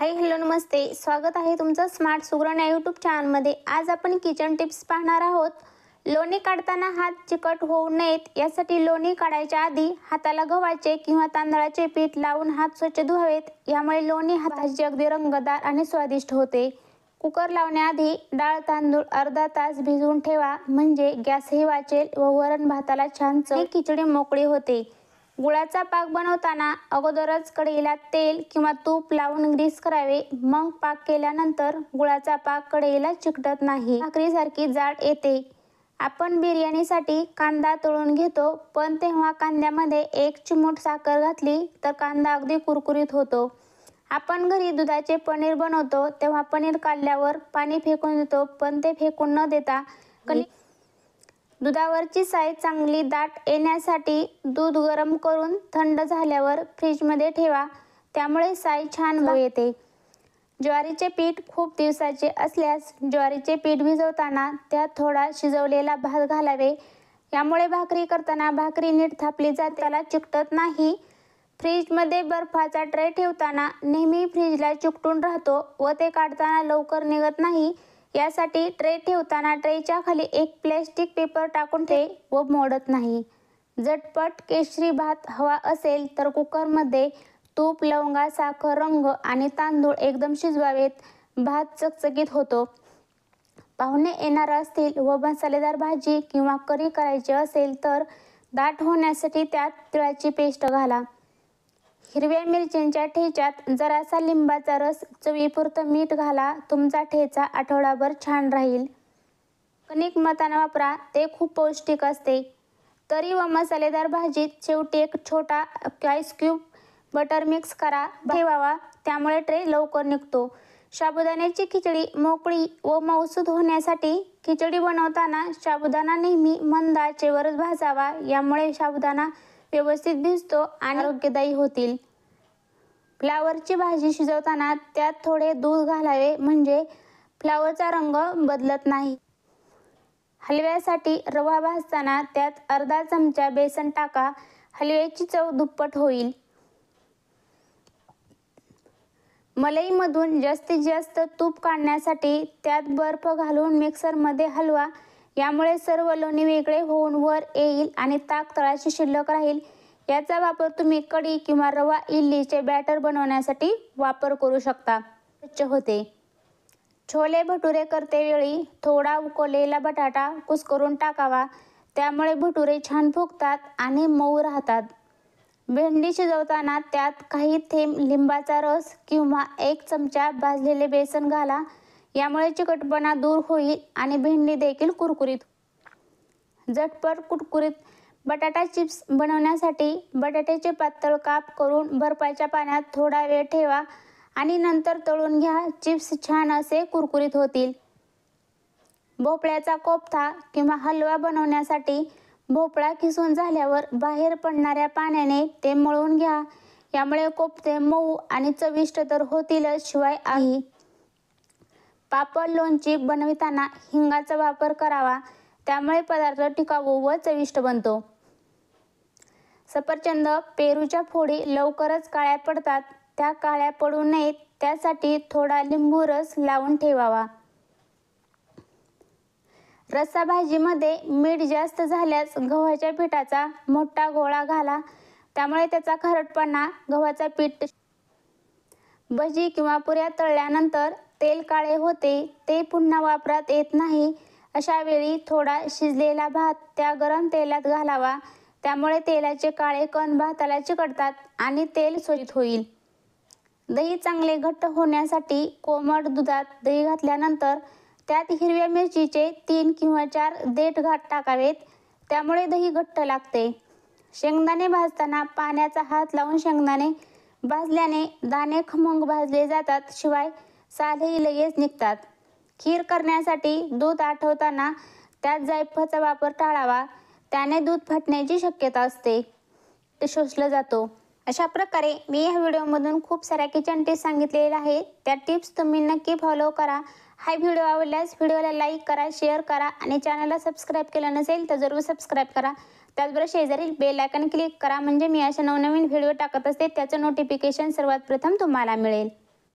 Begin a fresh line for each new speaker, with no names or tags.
Hi hello नमस्ते, स्वागत आहे तुमचं स्मार्ट सुगरण या यूट्यूब चॅनलमध्ये। आज आपण किचन टिप्स पाहणार आहोत। लोणी काढताना हात चिकट होऊ नयेत यासाठी लोणी काढायच्या आधी हाताला गव्हाचे किंवा तांदळाचे पीठ लावून हात स्वच्छ धुवावेत। यामुळे लोणी भाजी अगदी रंगतदार आणि स्वादिष्ट होते। कुकर लावण्याआधी डाळ तांदूळ अर्धा तास भिजवून ठेवा, म्हणजे गॅसही वाचेल व वरण भाताला छान चव खिचडी मोकळी होते। गुळाचा पाक बनवताना अगोदरच कढईला तेल किंवा तूप लावून ग्रीस करावे, मग पाक केल्यानंतर गुळाचा पाक कढईला चिकटत नाही, भाकरीसारखी जाड येते। आपण बिर्याणीसाठी कांदा तळून घेतो, पण तेव्हा कांद्यामध्ये एक चिमूट साखर घातली तर कांदा अगदी कुरकुरीत होतो। आपण घरी दुधाचे पनीर बनवतो तेव्हा पनीर काढल्यावर पाणी फेकून देतो, पण ते फेकून न देता दुधावरची साय चांगली दाट येण्यासाठी दूध गरम करून थंड झाल्यावर फ्रीजमध्ये ठेवा, त्यामुळे साय छान येते। ज्वारीचे पीठ खूप दिवसाचे असल्यास ज्वारीचे पीठ भिजवताना त्यात थोडा शिजवलेला भात घालावे, यामुळे भाकरी करताना भाकरी नीट थापली जाते, त्याला चिकटत नाही। फ्रीजमध्ये बर्फाचा ट्रे ठेवताना नेहमी फ्रीजला चिकटून राहतो व ते काढताना लवकर निघत नाही, यासाठी ट्रे ठेवताना ट्रेच्या खाली एक प्लॅस्टिक पेपर टाकून ठेवा व मोडत नाही। झटपट केशरी भात हवा असेल तर कुकरमध्ये तूप, लवंगा, साखर, रंग आणि तांदूळ एकदम शिजवावेत, भात चकचकीत होतो। पाहुणे येणार असतील व मसालेदार भाजी किंवा करी करायची असेल तर दाट होण्यासाठी त्यात तिळाची पेस्ट घाला। हिरव्या मिरच्यांच्या ठेच्यात जरासा लिंबाचा रस, चवीपुरतं मीठ घाला, तुमचा ठेचा आठवडाभर छान राहील। कणिक मताना वापरा, ते खूप पौष्टिक असते। तरी व मसालेदार भाजीत शेवटी एक छोटा आईस क्यूब बटर मिक्स करा ठेवावा, त्यामुळे ट्रे लवकर निघतो। साबुदाण्याची खिचडी मोकळी व मऊसूद होण्यासाठी खिचडी बनवताना साबुदाणा नेहमी मंद आचेवर भाजावा, यामुळे साबुदाणा व्यवस्थित भिजतो आणि आरोग्यदायी होतील। फ्लावरची भाजी शिजवताना त्यात थोडे दूध घालावे, म्हणजे फ्लावरचा रंग बदलत नाही। हलव्यासाठी रवा भाजताना त्यात अर्धा चमचा बेसन टाका, हलव्याची चव दुप्पट होईल। मलईमधून जास्तीत जास्त तूप काढण्यासाठी त्यात बर्फ घालून मिक्सरमध्ये हलवा, यामुळे सर्व लोणी वेगळे होऊन वर येईल आणि ताक तळाशी शिल्लक राहील। याचा वापर तुम्ही कढी किंवा रवा इडलीचे बॅटर बनवण्यासाठी वापर करू शकता, स्वच्छ होते। छोले भटुरे करतेवेळी थोडा उकळलेला बटाटा कुस्करून टाकावा, त्यामुळे भटुरे छान फुगतात आणि मऊ राहतात। भेंडी शिजवताना त्यात काही थेंब लिंबाचा रस किंवा एक चमचा भाजलेले बेसन घाला, यामुळे चिकटपणा दूर होईल आणि भेंडी देखील कुरकुरीत। झटपट कुरकुरीत बटाटा चिप्स बनवण्यासाठी बटाट्याचे पातळ काप करून बर्फाच्या पाण्यात थोडा वेळ ठेवा आणि नंतर तळून घ्या, चिप्स छान असे कुरकुरीत होतील। भोपळ्याचा कोफ्ता किंवा हलवा बनवण्यासाठी भोपळा किसून झाल्यावर बाहेर पडणाऱ्या पाण्याने ते मळून घ्या, यामुळे कोफ्ते मऊ आणि चविष्ट तर होतीलच, शिवाय पापड लोणची बनविताना हिंगाचा वापर करावा, त्यामुळे पदार्थ टिकाऊ व चविष्ट बनतो। सफरचंद, पेरूच्या फोडी लवकरच काळ्या पडतात, त्या काळ्या पडू नयेत त्यासाठी थोडा लिंबू रस लावून ठेवावा। रस्सा भाजीमध्ये मीठ जास्त झाल्यास गव्हाच्या पिठाचा मोठा गोळा घाला, त्यामुळे त्याचा खारटपणा गव्हाचा पीठ। भजी किंवा पुऱ्या तळल्यानंतर तेल काळे होते, ते पुन्हा वापरात येत नाही, अशा वेळी थोडा शिजलेला भात त्या गरम तेलात घालावा, त्यामुळे तेलाचे काळे कण भाताला चिकटतात आणि तेल स्वच्छ होईल। दही चांगले घट्ट होण्यासाठी कोमट दुधात दही घातल्यानंतर त्यात हिरव्या मिरचीचे 3 किंवा 4 देठ टाकावेत, त्यामुळे दही घट्ट लागते। शेंगदाणे भाजताना पाण्याचा हात लावून शेंगदाणे भाजल्याने दाणे खमंग भाजले जातात, शिवाय सालही लगेच निघतात। खीर करण्यासाठी दूध आटवताना त्यात जायफळाचा वापर टाळावा, त्याने दूध फाटण्याची शक्यता असते, ते शोषलं जातो। अशा प्रकारे मी या व्हिडिओमधून खूप साऱ्या किचन टिप्स सांगितलेल्या आहेत, त्या टिप्स तुम्ही नक्की फॉलो करा। हा व्हिडिओ आवडल्यास व्हिडिओला लाईक करा, शेअर करा आणि चॅनलला सबस्क्राईब केलं नसेल तर जरूर सबस्क्राईब करा। त्याचबरोबर शेजारील बेल आयकॉन क्लिक करा, म्हणजे मी अशा नवनवीन व्हिडिओ टाकत असते त्याचं नोटिफिकेशन सर्वात प्रथम तुम्हाला मिळेल।